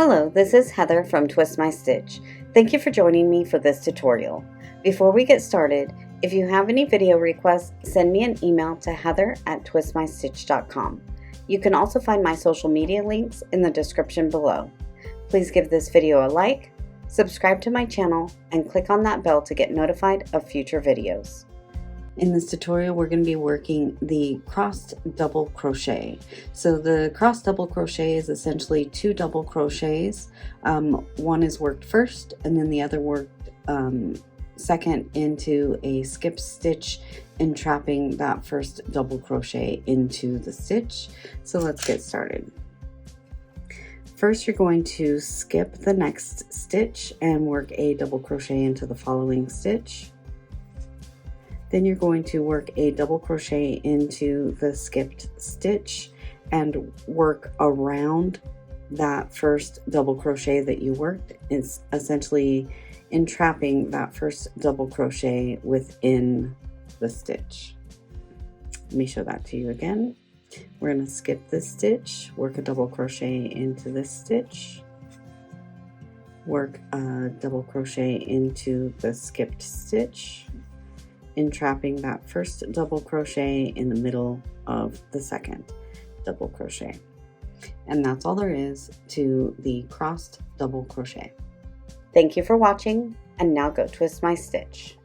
Hello, this is Heather from Twist My Stitch. Thank you for joining me for this tutorial. Before we get started, if you have any video requests, send me an email to heather@twistmystitch.com. You can also find my social media links in the description below. Please give this video a like, subscribe to my channel, and click on that bell to get notified of future videos. In this tutorial, we're going to be working the crossed double crochet. So the crossed double crochet is essentially 2 double crochets. One is worked first and then the other worked second into a skip stitch, entrapping that first double crochet into the stitch. So let's get started. First, you're going to skip the next stitch and work a double crochet into the following stitch. Then you're going to work a double crochet into the skipped stitch and work around that first double crochet that you worked. It's essentially entrapping that first double crochet within the stitch. Let me show that to you again. We're going to skip this stitch, work a double crochet into this stitch, work a double crochet into the skipped stitch, entrapping that first double crochet in the middle of the second double crochet. And that's all there is to the crossed double crochet. Thank you for watching, and now go twist my stitch.